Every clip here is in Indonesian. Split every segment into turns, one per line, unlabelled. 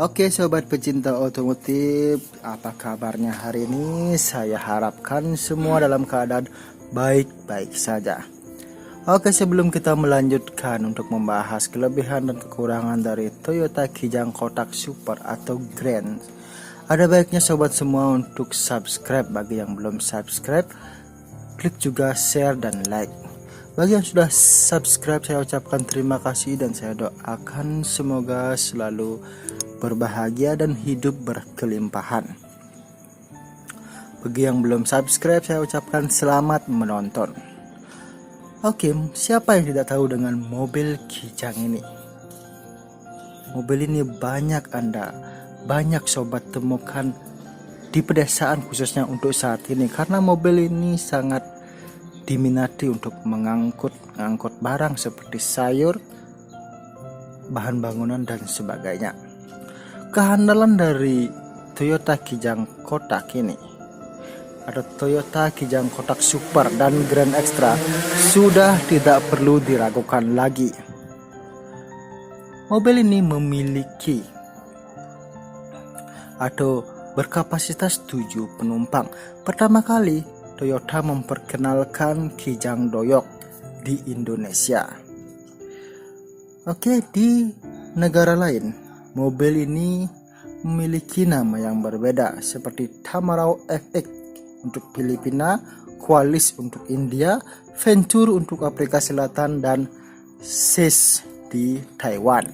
Oke sobat pecinta otomotif, apa kabarnya hari ini? Saya harapkan semua dalam keadaan baik-baik saja. Oke, sebelum kita melanjutkan untuk membahas kelebihan dan kekurangan dari Toyota Kijang Kotak Super atau Grand, ada baiknya sobat semua untuk subscribe. Bagi yang belum subscribe, klik juga share dan like. Bagi yang sudah subscribe, saya ucapkan terima kasih dan saya doakan semoga selalu berbahagia dan hidup berkelimpahan. Bagi yang belum subscribe, saya ucapkan selamat menonton. Oke, siapa yang tidak tahu dengan mobil Kijang ini? Mobil ini banyak sobat temukan di pedesaan, khususnya untuk saat ini, karena mobil ini sangat diminati untuk mengangkut barang seperti sayur, bahan bangunan dan sebagainya. Kehandalan dari Toyota Kijang Kotak ini, ada Toyota Kijang Kotak Super dan Grand Extra, sudah tidak perlu diragukan lagi. Mobil ini memiliki atau berkapasitas 7 penumpang. Pertama kali Toyota memperkenalkan Kijang Doyok di Indonesia. Oke, di negara lain mobil ini memiliki nama yang berbeda seperti Tamarau FX untuk Filipina, Qualis untuk India, Venture untuk Afrika Selatan, dan Seis di Taiwan.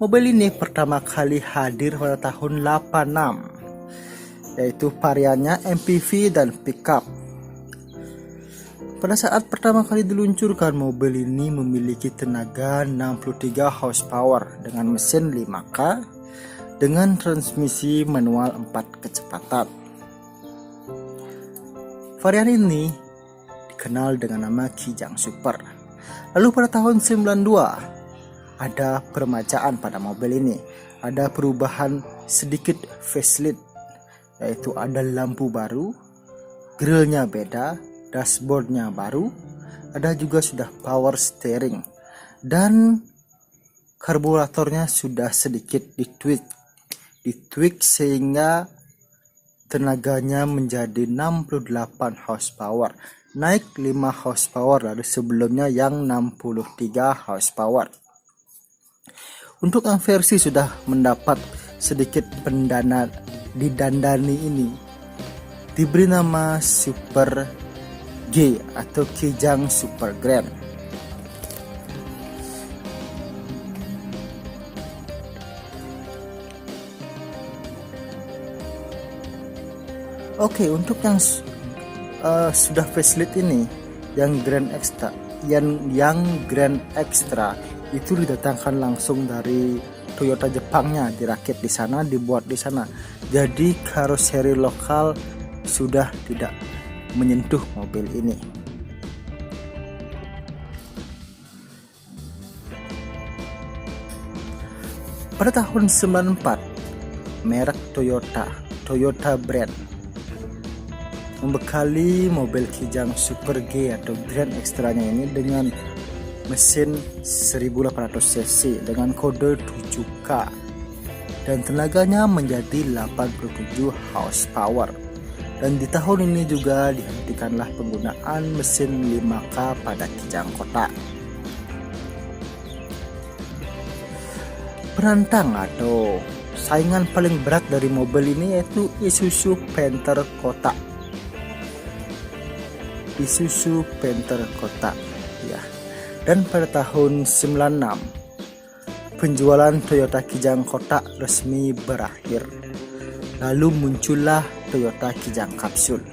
Mobil ini pertama kali hadir pada tahun 86, yaitu variannya MPV dan pickup. Pada saat pertama kali diluncurkan, mobil ini memiliki tenaga 63 horsepower dengan mesin 5K dengan transmisi manual 4 kecepatan. Varian ini dikenal dengan nama Kijang Super. Lalu pada tahun 92 ada permajaan pada mobil ini. Ada perubahan sedikit facelift, yaitu ada lampu baru, grillnya beda, dashboardnya baru, ada juga sudah power steering, dan karburatornya sudah sedikit ditweak sehingga tenaganya menjadi 68 horsepower, naik 5 horsepower dari sebelumnya yang 63 horsepower. Untuk yang versi sudah mendapat sedikit didandani ini diberi nama Super G atau Kijang Super Grand. Oke, untuk yang sudah facelift ini, yang Grand Extra, yang Grand Extra itu didatangkan langsung dari Toyota Jepangnya, dirakit di sana, dibuat di sana. Jadi karoseri lokal sudah tidak menyentuh mobil ini. Pada tahun 94, merek Toyota brand membekali mobil Kijang Super G atau Grand Extra-nya ini dengan mesin 1800 cc dengan kode 7K dan tenaganya menjadi 87 horsepower. Dan di tahun ini juga dihentikanlah penggunaan mesin 5K pada Kijang Kotak. Penantang atau saingan paling berat dari mobil ini yaitu Isuzu Panther Kotak. Isuzu Panther Kotak ya. Dan pada tahun 96 penjualan Toyota Kijang Kotak resmi berakhir. Lalu muncullah Toyota Kijang Kapsul.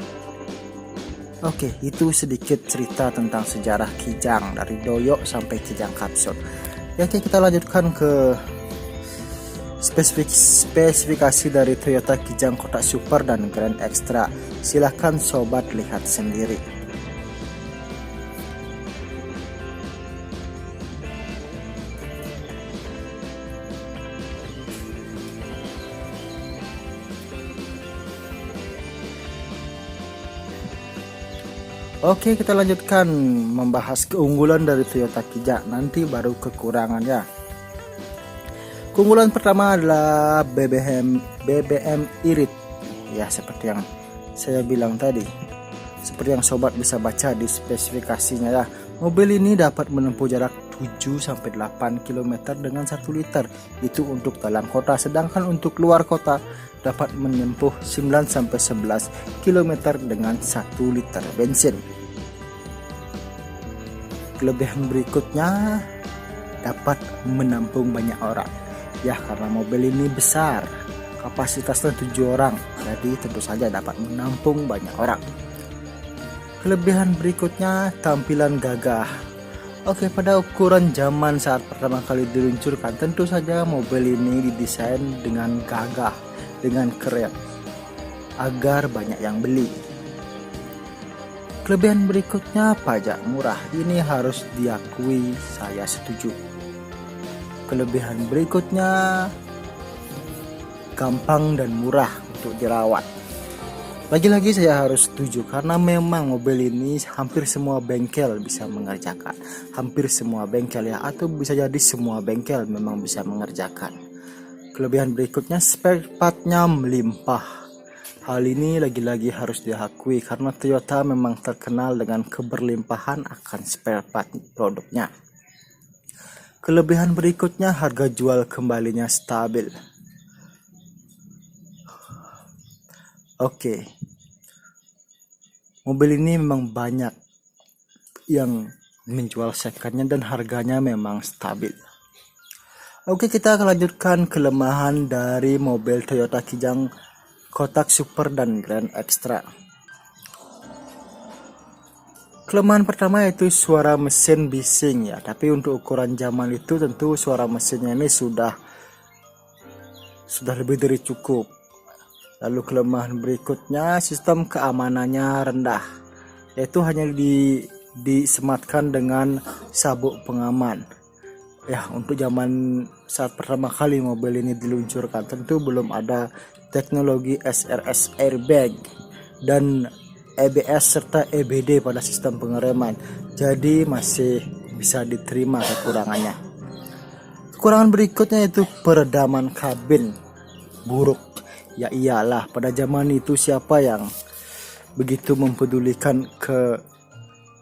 Oke, itu sedikit cerita tentang sejarah Kijang dari Doyok sampai Kijang Kapsul. Ya, oke, kita lanjutkan ke spesifikasi dari Toyota Kijang Kotak Super dan Grand Extra. Silahkan sobat lihat sendiri. Oke, kita lanjutkan membahas keunggulan dari Toyota Kijang, nanti baru kekurangannya. Keunggulan pertama adalah BBM irit. Ya, seperti yang saya bilang tadi. Seperti yang sobat bisa baca di spesifikasinya ya. Mobil ini dapat menempuh jarak 7-8 km dengan 1 liter. Itu untuk dalam kota, sedangkan untuk luar kota dapat menempuh 9-11 km dengan 1 liter bensin. Kelebihan berikutnya dapat menampung banyak orang. Ya, karena mobil ini besar, kapasitasnya 7 orang, jadi tentu saja dapat menampung banyak orang. Kelebihan berikutnya tampilan gagah. Oke, pada ukuran zaman saat pertama kali diluncurkan, tentu saja mobil ini didesain dengan gagah, dengan keren, agar banyak yang beli. Kelebihan berikutnya pajak murah. Ini harus diakui, saya setuju. Kelebihan berikutnya gampang dan murah untuk dirawat. Lagi-lagi saya harus setuju karena memang mobil ini hampir semua bengkel bisa mengerjakan. Hampir semua bengkel ya, atau bisa jadi semua bengkel memang bisa mengerjakan. Kelebihan berikutnya spare part-nya melimpah. Hal ini lagi-lagi harus diakui karena Toyota memang terkenal dengan keberlimpahan akan spare part produknya. Kelebihan berikutnya harga jual kembalinya stabil. Oke. Mobil ini memang banyak yang menjual secondnya dan harganya memang stabil. Oke, kita akan lanjutkan kelemahan dari mobil Toyota Kijang kotak super dan Grand Extra. Kelemahan pertama yaitu suara mesin bising ya, tapi untuk ukuran zaman itu tentu suara mesinnya ini sudah lebih dari cukup. Lalu kelemahan berikutnya sistem keamanannya rendah, yaitu hanya disematkan dengan sabuk pengaman. Ya, untuk zaman saat pertama kali mobil ini diluncurkan tentu belum ada teknologi SRS airbag dan ABS serta EBD pada sistem pengereman, jadi masih bisa diterima kekurangannya. Kekurangan berikutnya yaitu peredaman kabin buruk. Ya iyalah, pada zaman itu siapa yang begitu mempedulikan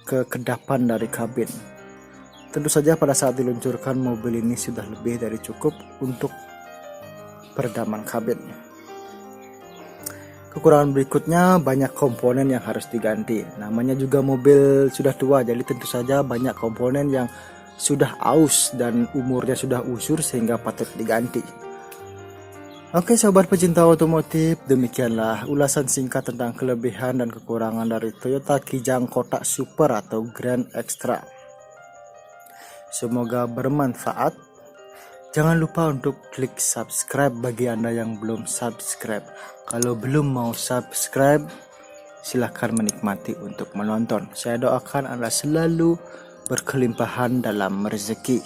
kekedapan dari kabin. Tentu saja pada saat diluncurkan mobil ini sudah lebih dari cukup untuk peredaman kabin. Kekurangan berikutnya banyak komponen yang harus diganti. Namanya juga mobil sudah tua, jadi tentu saja banyak komponen yang sudah aus dan umurnya sudah usur sehingga patut diganti. Oke sobat pecinta otomotif, demikianlah ulasan singkat tentang kelebihan dan kekurangan dari Toyota Kijang kotak super atau Grand Extra. Semoga bermanfaat. Jangan lupa untuk klik subscribe bagi Anda yang belum subscribe. Kalau belum mau subscribe, silahkan menikmati untuk menonton. Saya doakan Anda selalu berkelimpahan dalam rezeki.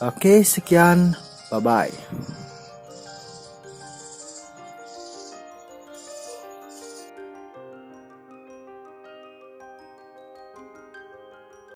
Oke, sekian. Bye-bye.